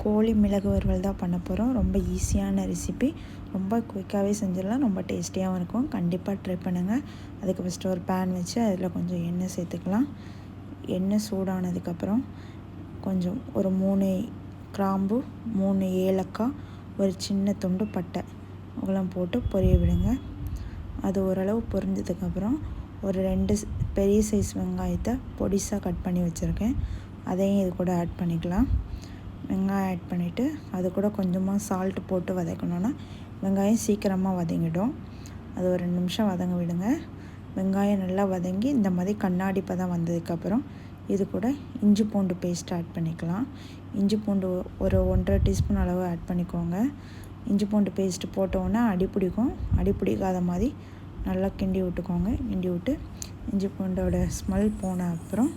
கோழி மிளகு வறுவல் தான் பண்ண போகிறோம். ரொம்ப ஈஸியான ரெசிபி, ரொம்ப குயிக்காகவே செஞ்சிடலாம், ரொம்ப டேஸ்டியாகவும் இருக்கும். கண்டிப்பாக ட்ரை பண்ணுங்கள். அதுக்கு ஃபஸ்ட்டு ஒரு பேன் வச்சு அதில் கொஞ்சம் எண்ணெய் சேர்த்துக்கலாம். எண்ணெய் சூடானதுக்கப்புறம் கொஞ்சம் ஒரு 3 கிராம்பு, 3 ஏலக்காய், ஒரு சின்ன துண்டு பட்டை இதெல்லாம் போட்டு பொரிய விடுங்க. அது ஓரளவு பொரிஞ்சதுக்கப்புறம் ஒரு 2 பெரிய சைஸ் வெங்காயத்தை பொடிசாக கட் பண்ணி வச்சுருக்கேன், அதையும் இது கூட ஆட் பண்ணிக்கலாம். வெங்காயம் ஆட் பண்ணிவிட்டு அது கூட கொஞ்சமாக சால்ட்டு போட்டு வதக்கணுன்னா வெங்காயம் சீக்கிரமாக வதங்கிடும். அது ஒரு 2 நிமிஷம் வதங்க விடுங்க. வெங்காயம் நல்லா வதங்கி இந்த மாதிரி கண்ணாடி பதம் வந்ததுக்கப்புறம் இது கூட இஞ்சி பூண்டு பேஸ்ட் ஆட் பண்ணிக்கலாம். இஞ்சி பூண்டு ஒரு 1.5 டீஸ்பூன் அளவு ஆட் பண்ணிக்கோங்க. இஞ்சி பூண்டு பேஸ்ட்டு போட்டோன்னே அடி பிடிக்கும். அடி பிடிக்காத மாதிரி நல்லா கிண்டி விட்டுக்கோங்க. கிண்டி விட்டு இஞ்சி பூண்டோட ஸ்மெல் போன அப்புறம்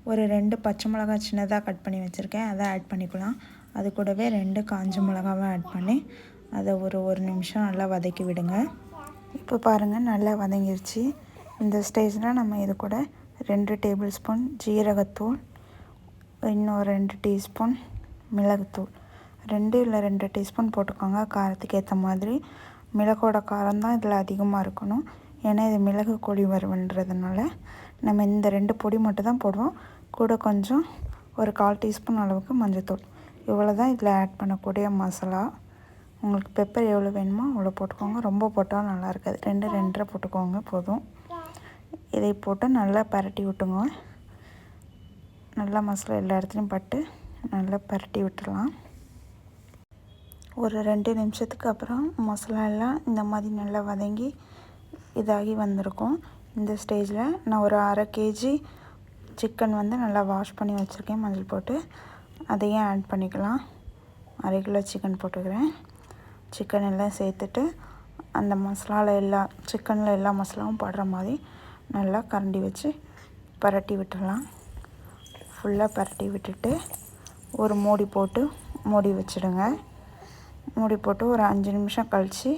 ஒரு 2 பச்சை மிளகாய் சின்னதாக கட் பண்ணி வச்சுருக்கேன், அதை ஆட் பண்ணிக்கலாம். அது கூடவே 2 காஞ்ச மிளகாவை ஆட் பண்ணி அதை ஒரு நிமிஷம் நல்லா வதக்கி விடுங்க. இப்போ பாருங்கள், நல்லா வதங்கிருச்சு. இந்த ஸ்டேஜில் நம்ம இது கூட 2 டேபிள் ஸ்பூன் ஜீரகத்தூள், இன்னும் 2 டீஸ்பூன் மிளகுத்தூள், 2 இல்லை 2 டீஸ்பூன் போட்டுக்கோங்க காரத்துக்கு ஏற்ற மாதிரி. மிளகோட காரம் தான் இதில் அதிகமாக இருக்கணும், ஏன்னா இது மிளகு கோழி வறுவல்ன்றதுனால நம்ம இந்த 2 பொடி மட்டும் தான் போடுவோம். கூட கொஞ்சம் ஒரு 1/4 டீஸ்பூன் அளவுக்கு மஞ்சள்தூள், இவ்வளோ தான் இதில் ஆட் பண்ணக்கூடிய மசாலா. உங்களுக்கு பெப்பர் எவ்வளோ வேணுமோ அவ்வளோ போட்டுக்கோங்க, ரொம்ப போட்டால் நல்லா இருக்காது. 2 2.5 போட்டுக்கோங்க போதும். இதை போட்டு நல்லா பரட்டி விட்டுங்க. நல்லா மசாலா எல்லா இடத்துலையும் பட்டு நல்லா பரட்டி விட்டுடலாம். ஒரு 2 நிமிஷத்துக்கு அப்புறம் மசாலா எல்லாம் இந்த மாதிரி நல்லா வதங்கி இதாகி வந்திருக்கும். இந்த ஸ்டேஜில் நான் ஒரு 1/2 கேஜி சிக்கன் நல்லா வாஷ் பண்ணி வச்சுருக்கேன் மஞ்சள் போட்டு, அதையும் ஆட் பண்ணிக்கலாம். 1/2 கிலோ சிக்கன் போட்டுக்கிறேன். சிக்கன் எல்லாம் சேர்த்துட்டு அந்த மசாலாவில் சிக்கனில் எல்லா மசாலாவும் படுற மாதிரி நல்லா கரண்டி வச்சு பரட்டி விட்டுடலாம். ஃபுல்லாக பரட்டி விட்டுட்டு ஒரு மூடி போட்டு மூடி வச்சுடுங்க. மூடி போட்டு ஒரு 5 நிமிஷம் கழித்து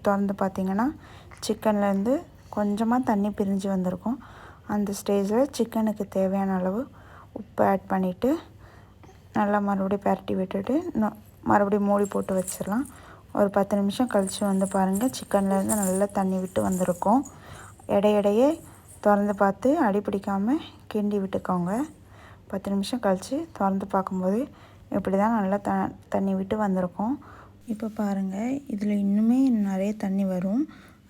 திறந்து பார்த்திங்கன்னா சிக்கன்லேருந்து கொஞ்சமாக தண்ணி பிரிஞ்சு வந்திருக்கும். அந்த ஸ்டேஜில் சிக்கனுக்கு தேவையான அளவு உப்பு ஆட் பண்ணிவிட்டு நல்லா மறுபடியும் பரட்டி விட்டுட்டு மறுபடியும் மூடி போட்டு வச்சிடலாம். ஒரு 10 நிமிஷம் கழித்து பாருங்கள், சிக்கன்லேருந்து நல்லா தண்ணி விட்டு வந்திருக்கும். இடையிடையே திறந்து பார்த்து அடி பிடிக்காமல் கிண்டி விட்டுக்கோங்க. 10 நிமிஷம் கழித்து திறந்து பார்க்கும்போது இப்படி தான் நல்லா தண்ணி விட்டு வந்திருக்கும். இப்போ பாருங்கள், இதில் இன்னுமே நிறைய தண்ணி வரும்.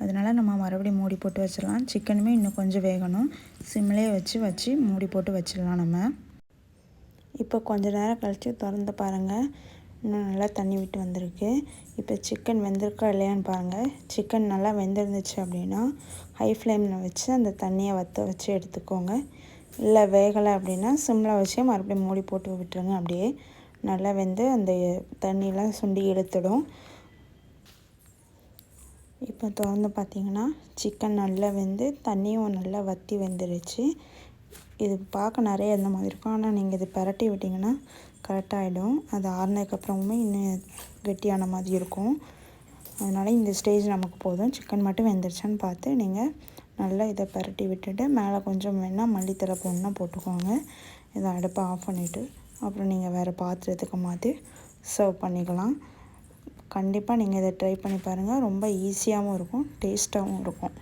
அதனால் நம்ம மறுபடியும் மூடி போட்டு வச்சிடலாம். சிக்கனுமே இன்னும் கொஞ்சம் வேகணும். சிம்லேயே வச்சு மூடி போட்டு வச்சிடலாம் நம்ம. இப்போ கொஞ்ச நேரம் கழித்து திறந்து பாருங்கள், இன்னும் நல்லா தண்ணி விட்டு வந்திருக்கு. இப்போ சிக்கன் வெந்திருக்கா இல்லையான்னு பாருங்கள். சிக்கன் நல்லா வெந்திருந்துச்சு அப்படின்னா ஹை ஃப்ளேமில் வச்சு அந்த தண்ணியை வற்ற வச்சு எடுத்துக்கோங்க. இல்லை வேகலை அப்படின்னா சிம்மில் வச்சு மறுபடியும் மூடி போட்டு விட்டுருங்க. அப்படியே நல்லா வெந்து அந்த தண்ணியெலாம் சுண்டி இழுத்துடும். இப்போ திறந்து பார்த்திங்கன்னா சிக்கன் நல்லா வெந்து தண்ணியும் நல்லா வற்றி வெந்துருச்சு. இது பார்க்க நிறைய இந்த மாதிரி இருக்கும், ஆனால் நீங்கள் இது பரட்டி விட்டிங்கன்னா கரெக்டாகிடும். அது ஆறுனதுக்கப்புறமுமே இன்னும் கெட்டியான மாதிரி இருக்கும். அதனால் இந்த ஸ்டேஜ் நமக்கு போதும். சிக்கன் மட்டும் வெந்துருச்சான்னு பார்த்து நீங்கள் நல்லா இதை பரட்டி விட்டுட்டு மேலே கொஞ்சம் வேணால் மல்லித்தழை போடணுன்னா போட்டுக்கோங்க. இதை அடுப்பை ஆஃப் பண்ணிவிட்டு அப்புறம் நீங்கள் வேறு பாத்திரத்துக்கு மாற்றி சர்வ் பண்ணிக்கலாம். கண்டிப்பாக நீங்கள் இதை ட்ரை பண்ணி பாருங்கள். ரொம்ப ஈஸியாகவும் இருக்கும், டேஸ்ட்டாகவும் இருக்கும்.